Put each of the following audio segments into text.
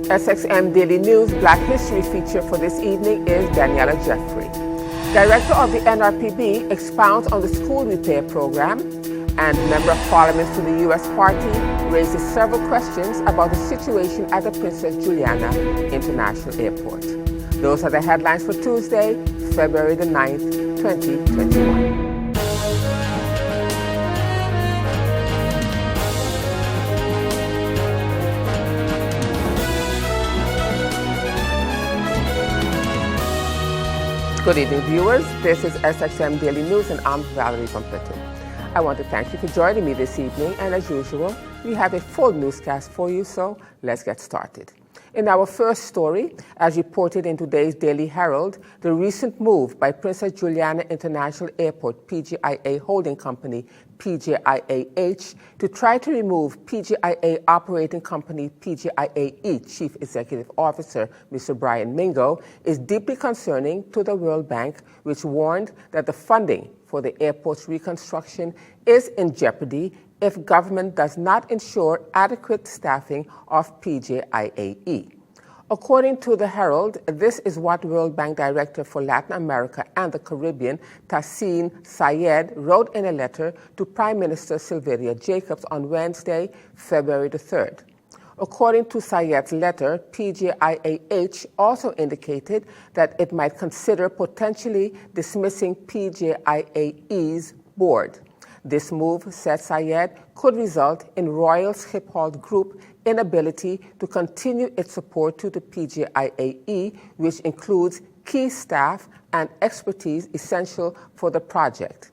SXM Daily News Black History feature for this evening is Daniella Jeffrey. Director of the NRPB expounds on the school repair program, and Member of Parliament for the U.S. Party raises several questions about the situation at the Princess Juliana International Airport. Those are the headlines for Tuesday, February the 9th, 2021. Good evening, viewers. This is SXM Daily News, and I'm Valerie from Pitton. I want to thank you for joining me this evening, and as usual, we have a full newscast for you, so let's get started. In our first story, as reported in today's Daily Herald, the recent move by Princess Juliana International Airport PGIA Holding Company, PGIAH, to try to remove PGIA Operating Company PGIAE Chief Executive Officer Mr. Brian Mingo is deeply concerning to the World Bank, which warned that the funding for the airport's reconstruction is in jeopardy if government does not ensure adequate staffing of PGIAE. According to the Herald, this is what World Bank Director for Latin America and the Caribbean, Tassin Sayed, wrote in a letter to Prime Minister Sylvia Jacobs on Wednesday, February the 3rd. According to Sayed's letter, PGIAH also indicated that it might consider potentially dismissing PGIAE's board. This move, said Sayed, could result in Royal Schiphol Group inability to continue its support to the PGIAE, which includes key staff and expertise essential for the project.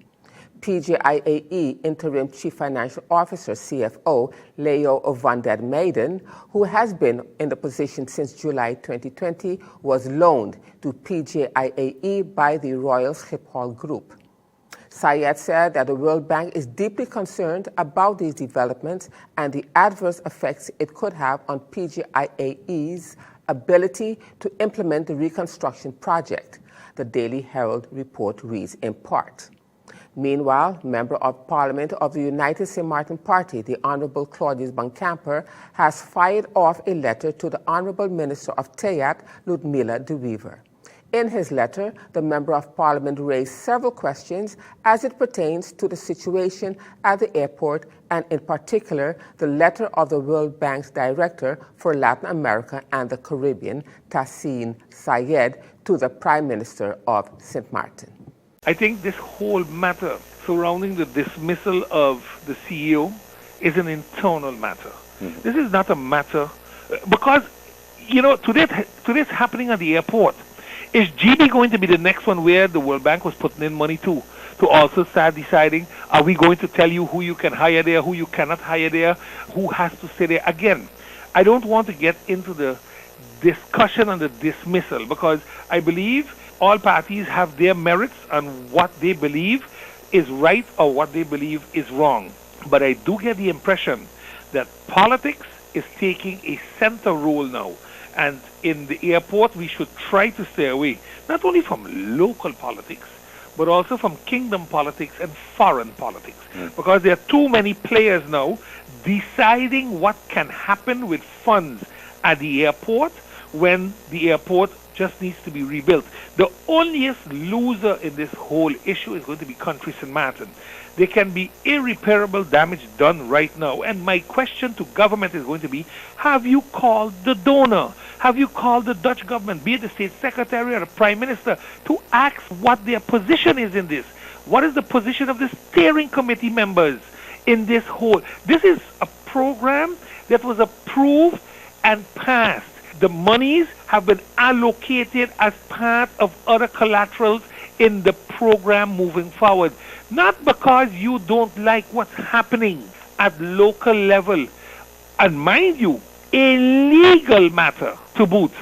PGIAE Interim Chief Financial Officer, CFO, Leo van der Meijden, who has been in the position since July 2020, was loaned to PGIAE by the Royal Schiphol Group. Sayed said that the World Bank is deeply concerned about these developments and the adverse effects it could have on PGIAE's ability to implement the reconstruction project, the Daily Herald report reads in part. Meanwhile, Member of Parliament of the United St. Martin Party, the Honourable Claudius Bancamper, has fired off a letter to the Honourable Minister of Tayat, Ludmila de Wever. In his letter, the Member of Parliament raised several questions as it pertains to the situation at the airport and, in particular, the letter of the World Bank's Director for Latin America and the Caribbean, Tassin Sayed, to the Prime Minister of St. Martin. I think this whole matter surrounding the dismissal of the CEO is an internal matter. Mm-hmm. This is not a matter, because, today's happening at the airport. Is GB going to be the next one where the World Bank was putting in money to also start deciding, are we going to tell you who you can hire there, who you cannot hire there, who has to stay there? Again, I don't want to get into the discussion on the dismissal, because I believe all parties have their merits on what they believe is right or what they believe is wrong. But I do get the impression that politics is taking a center role now. And in the airport, we should try to stay away, not only from local politics, but also from kingdom politics and foreign politics. Because there are too many players now deciding what can happen with funds at the airport when the airport just needs to be rebuilt. The onlyest loser in this whole issue is going to be Country St. Martin. There can be irreparable damage done right now. And my question to government is going to be, have you called the donor? Have you called the Dutch government, be it the State Secretary or the Prime Minister, to ask what their position is in this? What is the position of the steering committee members in this whole? This is a program that was approved and passed. The monies have been allocated as part of other collaterals in the program moving forward. Not because you don't like what's happening at local level. And mind you, a legal matter to boot,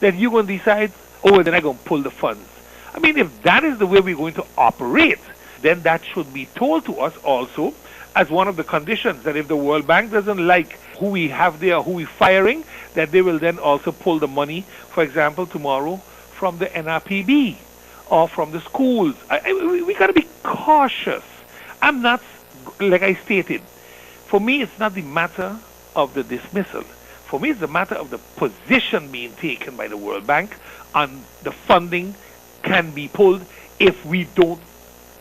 that you're going to decide, then I'm going to pull the funds. I mean, if that is the way we're going to operate, then that should be told to us also as one of the conditions, that if the World Bank doesn't like who we have there, who we're firing, that they will then also pull the money, for example, tomorrow from the NRPB or from the schools. We got to be cautious. I'm not, like I stated, for me it's not the matter of the dismissal. For me, it's a matter of the position being taken by the World Bank, and the funding can be pulled if we don't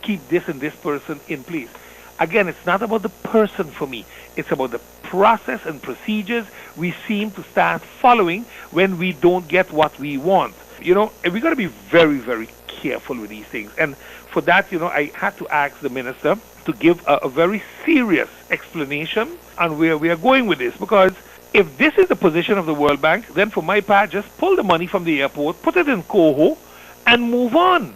keep this and this person in place. Again, it's not about the person for me. It's about the process and procedures we seem to start following when we don't get what we want. You know, and we got to be very, very careful with these things. And for that, you know, I had to ask the minister to give a very serious explanation on where we are going with this. Because if this is the position of the World Bank, then for my part, just pull the money from the airport, put it in Coho, and move on.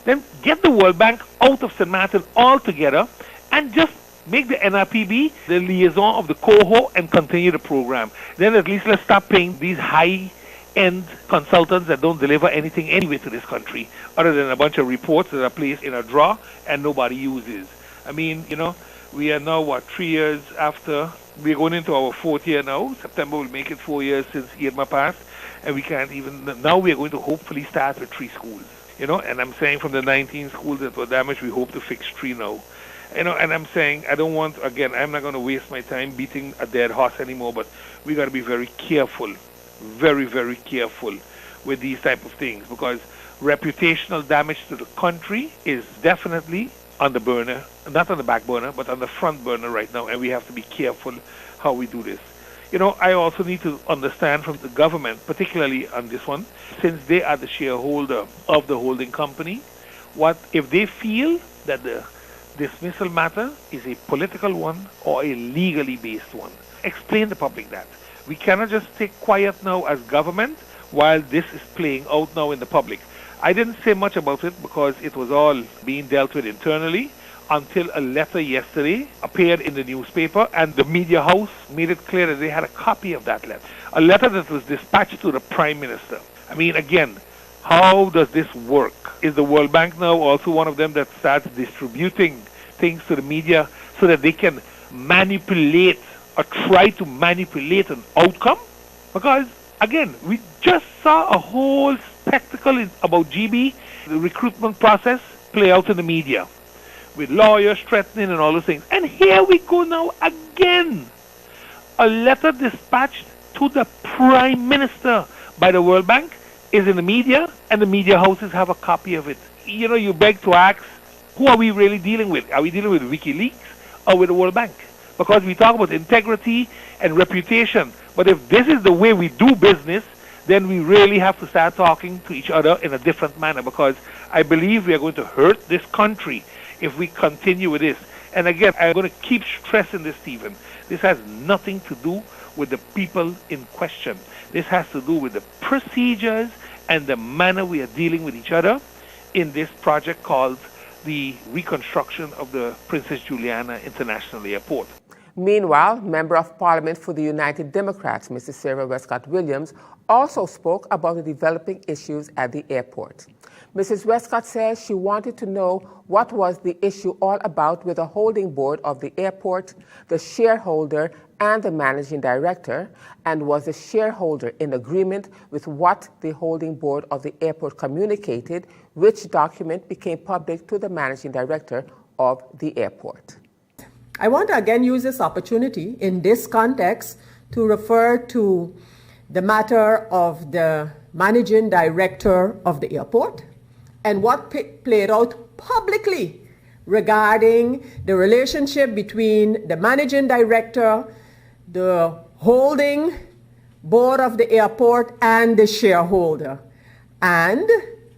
Then get the World Bank out of St. Martin altogether and just make the NRPB the liaison of the Coho and continue the program. Then at least let's stop paying these high-end consultants that don't deliver anything anyway to this country other than a bunch of reports that are placed in a drawer and nobody uses. I mean, you know, we are now, 3 years after? We're going into our 4th year now. September will make it 4 years since Irma passed, and we can't even, now we are going to hopefully start with 3 schools. You know, and I'm saying from the 19 schools that were damaged, we hope to fix 3 now. You know, and I'm saying I don't want, again, I'm not going to waste my time beating a dead horse anymore, but we got to be very careful, very, very careful with these type of things, because reputational damage to the country is definitely on the burner, not on the back burner, but on the front burner right now, and we have to be careful how we do this. You know, I also need to understand from the government, particularly on this one, since they are the shareholder of the holding company, what if they feel that the dismissal matter is a political one or a legally based one. Explain the public that. We cannot just stay quiet now as government while this is playing out now in the public. I didn't say much about it because it was all being dealt with internally until a letter yesterday appeared in the newspaper and the media house made it clear that they had a copy of that letter. A letter that was dispatched to the Prime Minister. I mean, again, how does this work? Is the World Bank now also one of them that starts distributing things to the media so that they can manipulate or try to manipulate an outcome? Because, again, we just saw a whole spectacle about GB, the recruitment process, play out in the media with lawyers threatening and all those things. And here we go now again. A letter dispatched to the Prime Minister by the World Bank is in the media, and the media houses have a copy of it. You know, you beg to ask, who are we really dealing with? Are we dealing with WikiLeaks or with the World Bank? Because we talk about integrity and reputation. But if this is the way we do business, then we really have to start talking to each other in a different manner, because I believe we are going to hurt this country if we continue with this. And again, I'm going to keep stressing this, Stephen. This has nothing to do with the people in question. This has to do with the procedures and the manner we are dealing with each other in this project called the reconstruction of the Princess Juliana International Airport. Meanwhile, Member of Parliament for the United Democrats, Mrs. Sarah Westcott Williams, also spoke about the developing issues at the airport. Mrs. Westcott says she wanted to know what was the issue all about with the holding board of the airport, the shareholder, and the managing director, and was the shareholder in agreement with what the holding board of the airport communicated, which document became public to the managing director of the airport. I want to again use this opportunity in this context to refer to the matter of the managing director of the airport and what played out publicly regarding the relationship between the managing director, the holding board of the airport, and the shareholder. And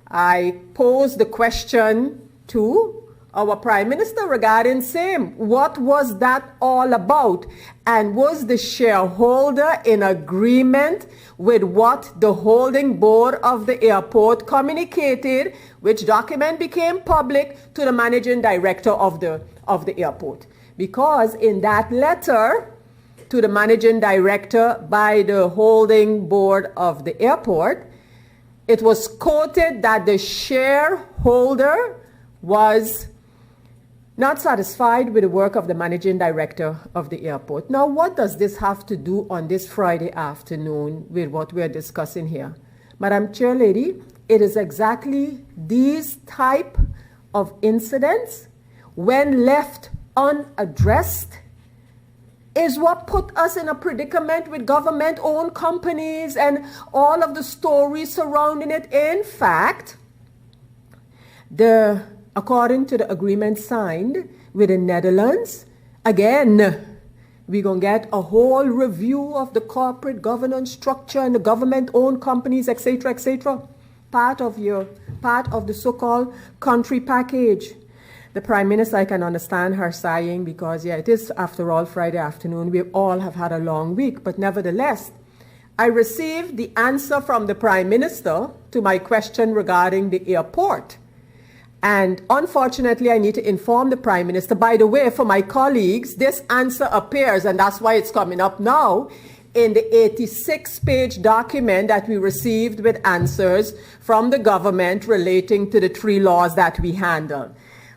I posed the question to our Prime Minister regarding same. What was that all about? And was the shareholder in agreement with what the holding board of the airport communicated, which document became public to the managing director of the airport? Because in that letter to the managing director by the holding board of the airport, it was quoted that the shareholder was not satisfied with the work of the managing director of the airport. Now, what does this have to do on this Friday afternoon with what we're discussing here? Madam Chairlady, it is exactly these type of incidents, when left unaddressed, is what put us in a predicament with government-owned companies and all of the stories surrounding it. In fact, according to the agreement signed with the Netherlands, again, we're going to get a whole review of the corporate governance structure and the government-owned companies, etc., etc. Part of the so-called country package. The Prime Minister, I can understand her sighing because, it is, after all, Friday afternoon. We all have had a long week. But nevertheless, I received the answer from the Prime Minister to my question regarding the airport. And unfortunately, I need to inform the Prime Minister. By the way, for my colleagues, this answer appears, and that's why it's coming up now, in the 86-page document that we received with answers from the government relating to the 3 laws that we handle.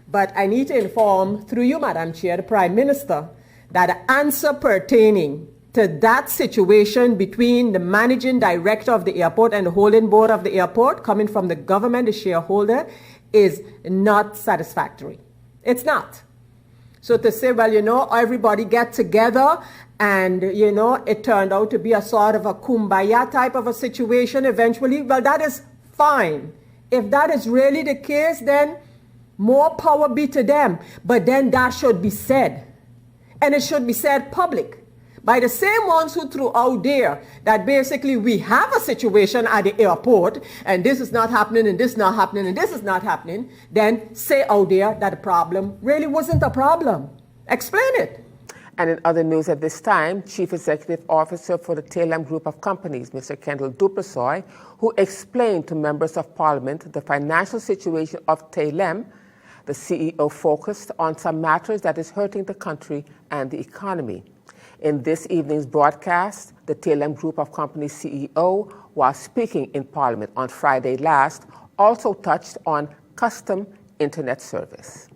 But I need to inform, through you, Madam Chair, the Prime Minister, that the answer pertaining to that situation between the managing director of the airport and the holding board of the airport, coming from the government, the shareholder, is not satisfactory. It's not. So to say, well, everybody get together and, it turned out to be a sort of a kumbaya type of a situation eventually, well, that is fine. If that is really the case, then more power be to them. But then that should be said. And it should be said public. By the same ones who threw out there that basically we have a situation at the airport and this is not happening and this is not happening and this is not happening, then say out there that the problem really wasn't a problem. Explain it. And in other news at this time, Chief Executive Officer for the TLM Group of Companies, Mr. Kendall Dupersoy, who explained to members of Parliament the financial situation of TLM, the CEO focused on some matters that is hurting the country and the economy. In this evening's broadcast, the TLM Group of Companies CEO, while speaking in Parliament on Friday last, also touched on custom internet service.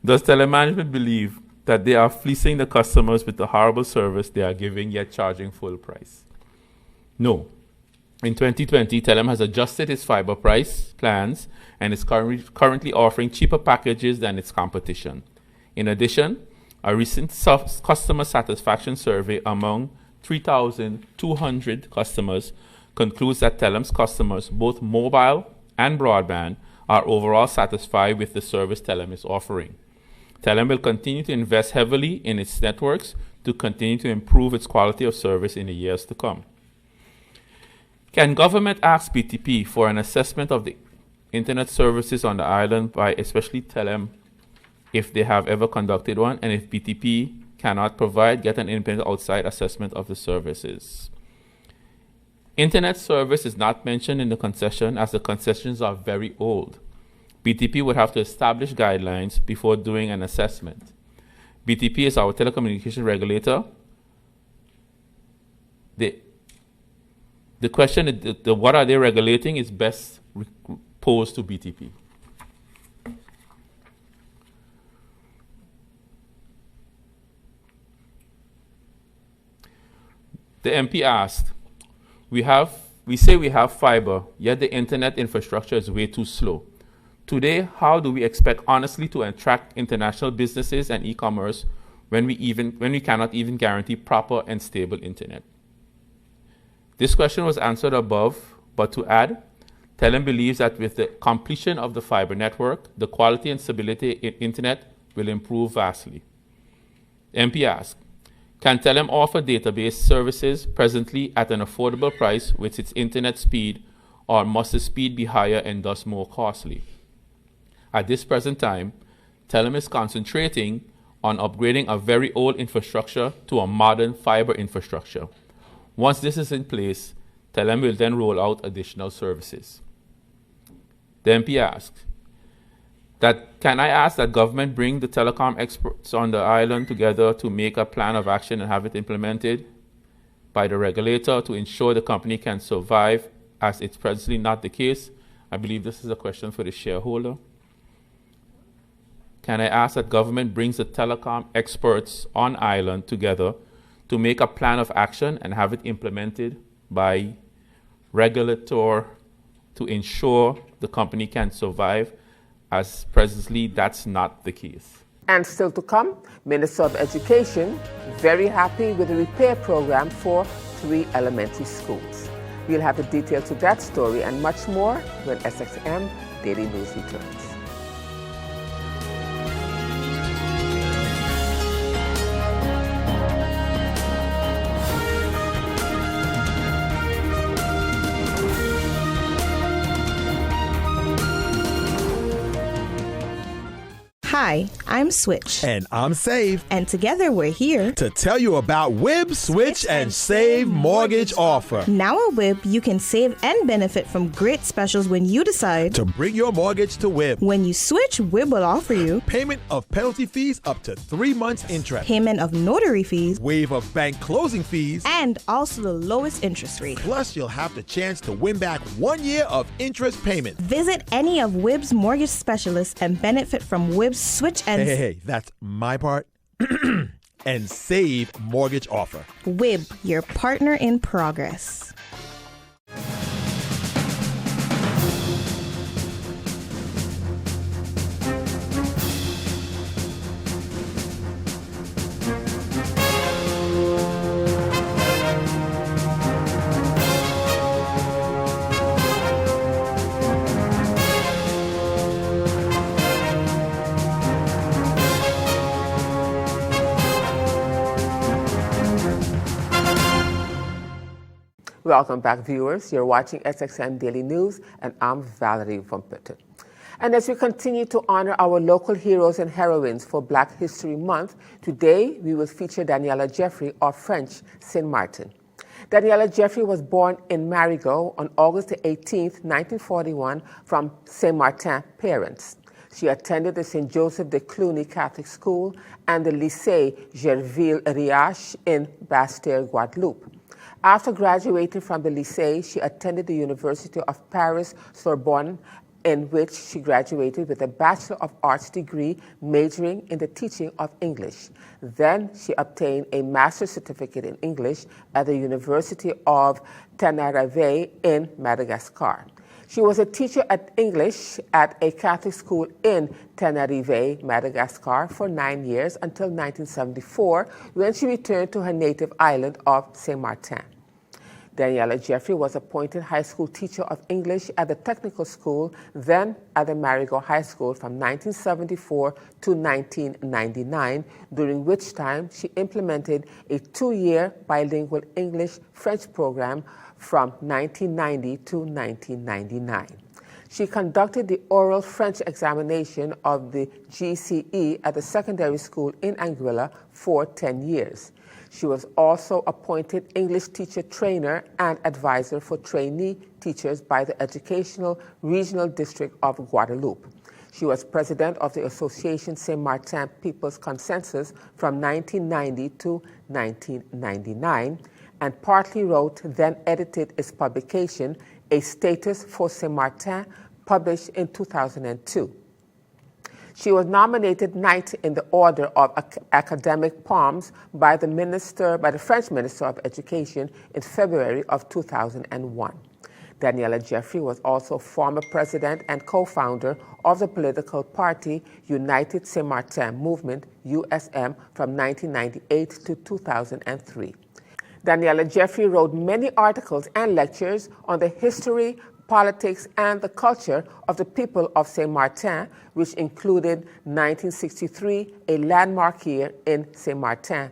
Does telemanagement believe that they are fleecing the customers with the horrible service they are giving, yet charging full price? No. In 2020, Telem has adjusted its fiber price plans and is currently offering cheaper packages than its competition. In addition, a recent customer satisfaction survey among 3,200 customers concludes that Telem's customers, both mobile and broadband, are overall satisfied with the service Telem is offering. Telem will continue to invest heavily in its networks to continue to improve its quality of service in the years to come. Can government ask BTP for an assessment of the internet services on the island by especially Telem if they have ever conducted one, and if BTP cannot provide, get an independent outside assessment of the services? Internet service is not mentioned in the concession as the concessions are very old. BTP would have to establish guidelines before doing an assessment. BTP is our telecommunication regulator. The question, what are they regulating, is best posed to BTP. The MP asked, we say we have fiber, yet the internet infrastructure is way too slow. Today, how do we expect honestly to attract international businesses and e-commerce when we cannot even guarantee proper and stable internet? This question was answered above, but to add, Telem believes that with the completion of the fiber network, the quality and stability in internet will improve vastly. The MP asked, can Telem offer database services presently at an affordable price with its internet speed, or must the speed be higher and thus more costly? At this present time, Telem is concentrating on upgrading a very old infrastructure to a modern fiber infrastructure. Once this is in place, Telem will then roll out additional services. The MP asked, can I ask that government bring the telecom experts on the island together to make a plan of action and have it implemented by the regulator to ensure the company can survive, as it's presently not the case? I believe this is a question for the shareholder. Can I ask that government brings the telecom experts on island together to make a plan of action and have it implemented by regulator to ensure the company can survive, as presently that's not the case? And still to come, Minister of Education, very happy with the repair program for 3 elementary schools. We'll have the details to that story and much more when SXM Daily News returns. Hi, I'm Switch. And I'm Save. And together we're here to tell you about WIB Switch and Save Mortgage Offer. Now at WIB, you can save and benefit from great specials when you decide to bring your mortgage to WIB. When you switch, WIB will offer you payment of penalty fees up to 3 months interest, payment of notary fees, waive of bank closing fees, and also the lowest interest rate. Plus, you'll have the chance to win back 1 year of interest payment. Visit any of WIB's mortgage specialists and benefit from WIB's Switch and Hey, that's my part. And Save Mortgage Offer. WIB, your partner in progress. Welcome back, viewers. You're watching SXM Daily News, and I'm Valerie from Pitton. And as we continue to honor our local heroes and heroines for Black History Month, today we will feature Daniella Jeffrey of French Saint Martin. Daniella Jeffrey was born in Marigot on August 18, 1941, from Saint Martin parents. She attended the St. Joseph de Cluny Catholic School and the Lycée Gerville-Riache in Basse-Terre, Guadeloupe. After graduating from the lycée, she attended the University of Paris-Sorbonne, in which she graduated with a Bachelor of Arts degree majoring in the teaching of English. Then she obtained a master's certificate in English at the University of Tenerife in Madagascar. She was a teacher at English at a Catholic school in Tenerife, Madagascar, for 9 years until 1974, when she returned to her native island of Saint Martin. Daniella Jeffrey was appointed high school teacher of English at the technical school, then at the Marigot High School from 1974 to 1999, during which time she implemented a 2-year bilingual English-French program from 1990 to 1999. She conducted the oral French examination of the GCE at the secondary school in Anguilla for 10 years. She was also appointed English teacher trainer and advisor for trainee teachers by the Educational Regional District of Guadeloupe. She was president of the Association Saint Martin People's Consensus from 1990 to 1999, and partly wrote, then edited its publication, A Status for Saint Martin, published in 2002. She was nominated Knight in the Order of Academic Palms by the French Minister of Education in February of 2001. Daniella Jeffrey was also former president and co-founder of the political party United Saint Martin Movement, USM, from 1998 to 2003. Daniella Jeffrey wrote many articles and lectures on the history, politics, and the culture of the people of Saint Martin, which included 1963, a landmark year in Saint Martin,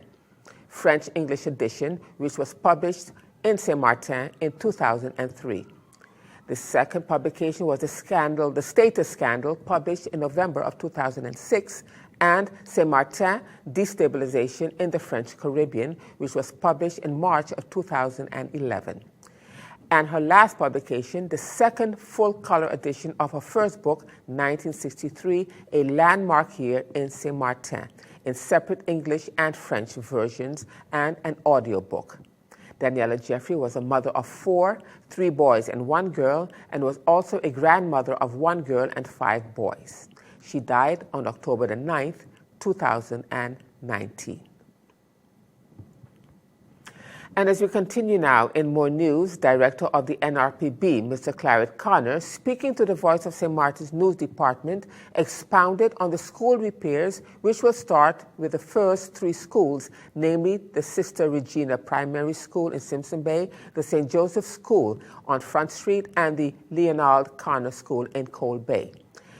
French-English edition, which was published in Saint Martin in 2003. The second publication was The Status Scandal, published in November of 2006, and Saint Martin, Destabilization in the French Caribbean, which was published in March of 2011. And her last publication, the second full-color edition of her first book, 1963, A Landmark Year in Saint Martin, in separate English and French versions, and an audiobook. Daniella Jeffrey was a mother of 4, 3 boys and 1 girl, and was also a grandmother of 1 girl and 5 boys. She died on October the 9th, 2019. And as we continue now in more news, Director of the NRPB, Mr. Claret Connor, speaking to the Voice of St. Martin's News Department, expounded on the school repairs, which will start with the first 3 schools, namely the Sister Regina Primary School in Simpson Bay, the St. Joseph School on Front Street, and the Leonard Connor School in Coal Bay.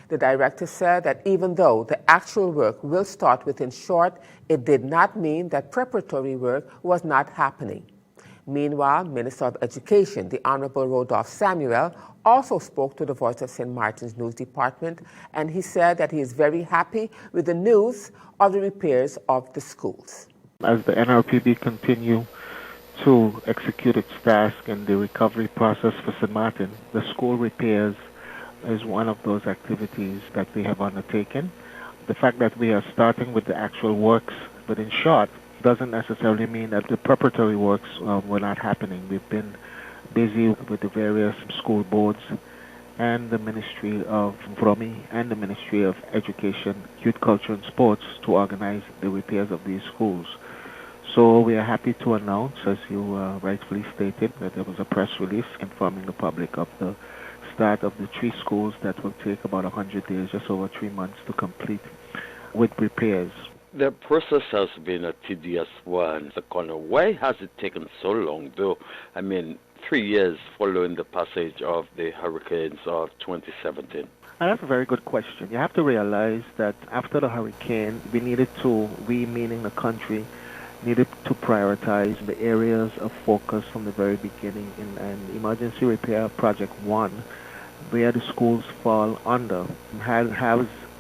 The director said that even though the actual work will start within short, it did not mean that preparatory work was not happening. Meanwhile, Minister of Education, the Honorable Rodolphe Samuel, also spoke to the Voice of St. Martin's News Department, and he said that he is very happy with the news of the repairs of the schools. As the NRPB continue to execute its task in the recovery process for St. Martin, the school repairs is one of those activities that we have undertaken. The fact that we are starting with the actual works within short doesn't necessarily mean that the preparatory works were not happening. We've been busy with the various school boards and the Ministry of Vromi and the Ministry of Education, Youth Culture and Sports to organize the repairs of these schools. So we are happy to announce, as you rightfully stated, that there was a press release informing the public of the start of the 3 schools that will take about 100 days, just over 3 months to complete with repairs. The process has been a tedious one, Mr. Connor. Why has it taken so long, though? 3 years following the passage of the hurricanes of 2017. That's a very good question. You have to realize that after the hurricane, we meaning the country, needed to prioritize the areas of focus from the very beginning. And Emergency Repair Project 1, where the schools fall under, has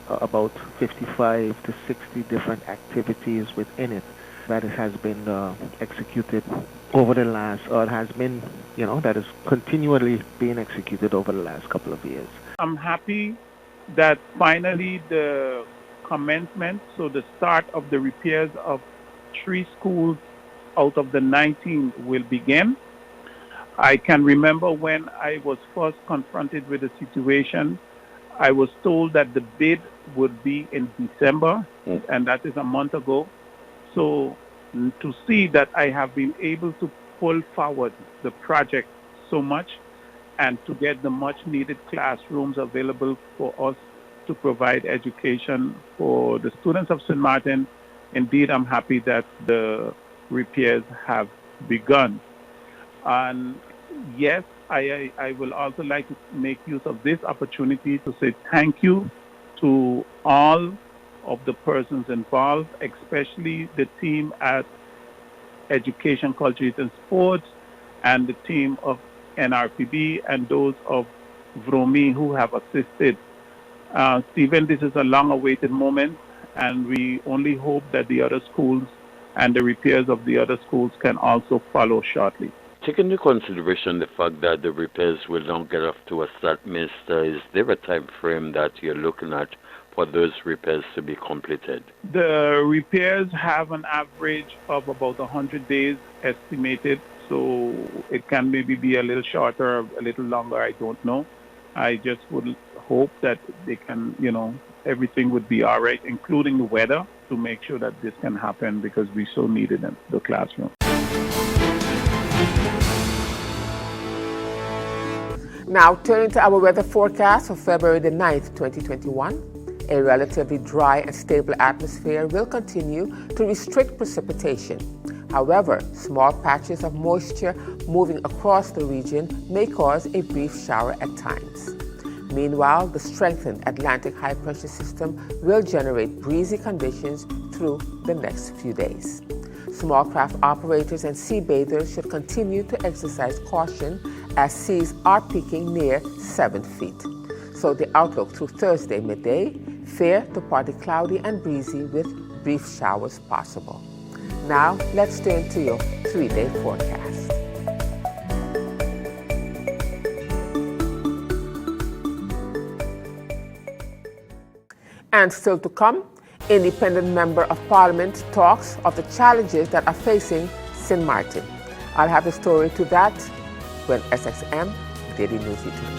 about 55 to 60 different activities within it that it has been executed over the last, or it has been, that is continually being executed over the last couple of years. I'm happy that finally the commencement, so the start of the repairs of 3 schools out of the 19 will begin. I can remember when I was first confronted with the situation, I was told that the bid would be in December, and that is a month ago. So to see that I have been able to pull forward the project so much and to get the much needed classrooms available for us to provide education for the students of St. Martin, indeed I'm happy that the repairs have begun. And yes, I will also like to make use of this opportunity to say thank you to all of the persons involved, especially the team at Education, Culture, Youth and Sports and the team of NRPB and those of Vromi who have assisted. Stephen, this is a long-awaited moment, and we only hope that the other schools and the repairs of the other schools can also follow shortly. Taking into consideration the fact that the repairs will not get off to a start, Minister, is there a time frame that you're looking at for those repairs to be completed? The repairs have an average of about 100 days estimated, so it can maybe be a little shorter, a little longer, I don't know. I just would hope that they can, everything would be all right, including the weather, to make sure that this can happen because we so need it in the classroom. Now, turning to our weather forecast for February the 9th, 2021. A relatively dry and stable atmosphere will continue to restrict precipitation. However, small patches of moisture moving across the region may cause a brief shower at times. Meanwhile, the strengthened Atlantic high-pressure system will generate breezy conditions through the next few days. Small craft operators and sea bathers should continue to exercise caution as seas are peaking near 7 feet. So the outlook through Thursday midday, fair to partly cloudy and breezy with brief showers possible. Now, let's turn to your 3-day forecast. And still to come, Independent Member of Parliament talks of the challenges that are facing St. Martin. I'll have a story to that when SXM Daily News returns.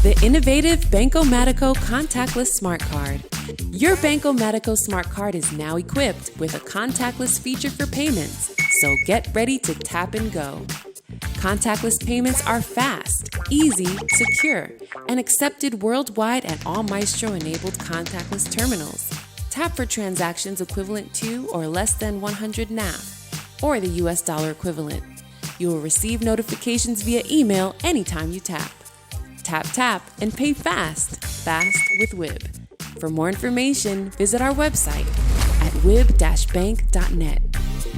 The innovative Banco Matico Contactless Smart Card. Your Banco Matico Smart Card is now equipped with a contactless feature for payments, so get ready to tap and go. Contactless payments are fast, easy, secure, and accepted worldwide at all Maestro-enabled contactless terminals. Tap for transactions equivalent to or less than 100 NAF, or the US dollar equivalent. You will receive notifications via email anytime you tap. Tap, tap, and pay fast. Fast with WIB. For more information, visit our website at wib-bank.net.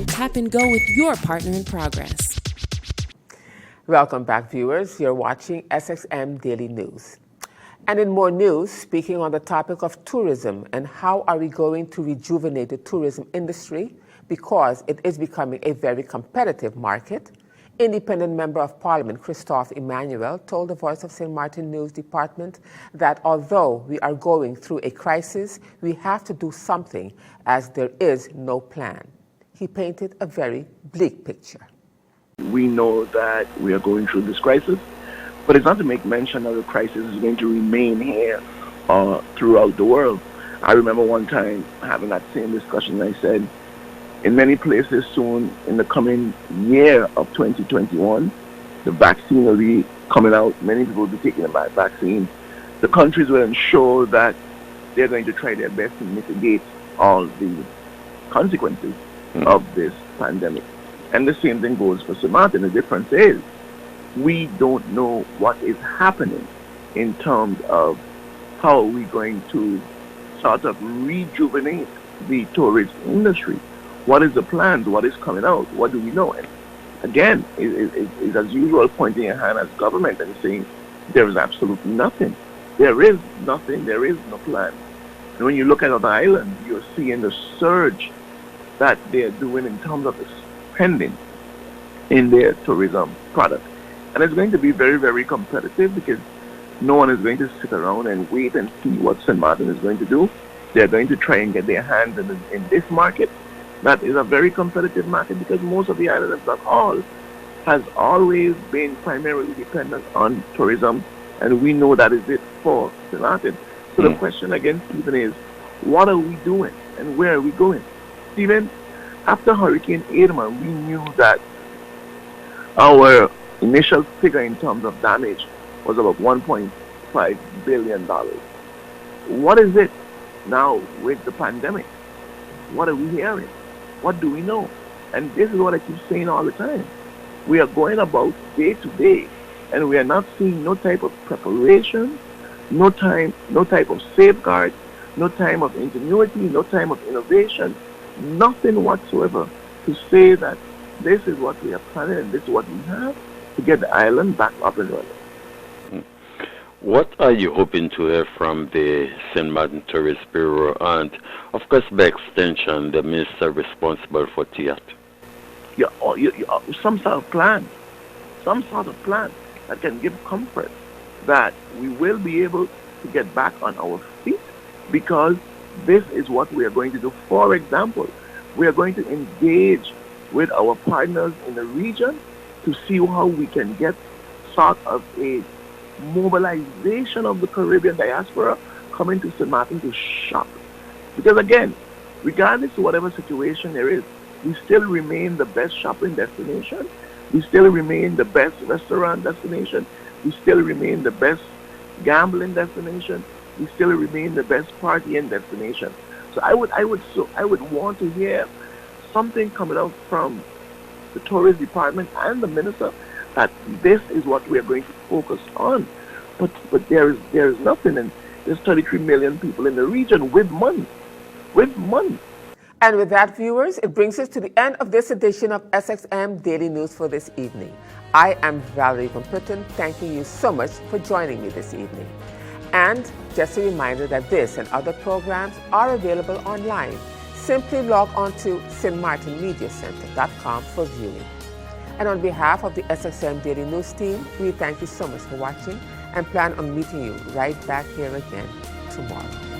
Tap and go with your partner in progress. Welcome back, viewers. You're watching SXM Daily News. And in more news, speaking on the topic of tourism and how are we going to rejuvenate the tourism industry because it is becoming a very competitive market, Independent Member of Parliament Christophe Emmanuel told the Voice of St. Martin News Department that although we are going through a crisis, we have to do something as there is no plan. He painted a very bleak picture. We know that we are going through this crisis, but it's not to make mention that the crisis is going to remain here throughout the world. I remember one time having that same discussion, and I said, in many places soon, in the coming year of 2021, the vaccine will be coming out. Many people will be taking the vaccine. The countries will ensure that they're going to try their best to mitigate all the consequences of this pandemic. And the same thing goes for St. Martin. The difference is we don't know what is happening in terms of how are we going to sort of rejuvenate the tourist industry. What is the plans? What is coming out? What do we know? And again, it's as usual pointing a hand as government and saying there is absolutely nothing. There is nothing. There is no plan. And when you look at other islands, you're seeing the surge that they're doing in terms of the spending in their tourism product. And it's going to be very, very competitive because no one is going to sit around and wait and see what St. Martin is going to do. They're going to try and get their hands in this market. That is a very competitive market because most of the islands, if not all, has always been primarily dependent on tourism, and we know that is it for St. Martin. So the question again, Stephen, is what are we doing and where are we going? Stephen, after Hurricane Irma, we knew that our initial figure in terms of damage was about $1.5 billion. What is it now with the pandemic? What are we hearing? What do we know? And this is what I keep saying all the time. We are going about day to day, and we are not seeing no type of preparation, no type of safeguard, no time of ingenuity, no time of innovation, nothing whatsoever to say that this is what we are planning and this is what we have to get the island back up and running. What are you hoping to hear from the St. Martin Tourist Bureau and, of course, by extension, the minister responsible for theatre? Some sort of plan that can give comfort that we will be able to get back on our feet because this is what we are going to do. For example, we are going to engage with our partners in the region to see how we can get sort of a mobilization of the Caribbean diaspora coming to St. Martin to shop. Because again, regardless of whatever situation there is, we still remain the best shopping destination. We still remain the best restaurant destination. We still remain the best gambling destination. We still remain the best partying destination. So I would want to hear something coming out from the tourist department and the minister that this is what we are going to focus on. But there is nothing, and there's 33 million people in the region with money. And with that, viewers, it brings us to the end of this edition of SXM Daily News for this evening. I am Valerie Van Putten, thanking you so much for joining me this evening. And just a reminder that this and other programs are available online. Simply log on to stmartinmediacenter.com for viewing. And on behalf of the SXM Daily News team, we thank you so much for watching and plan on meeting you right back here again tomorrow.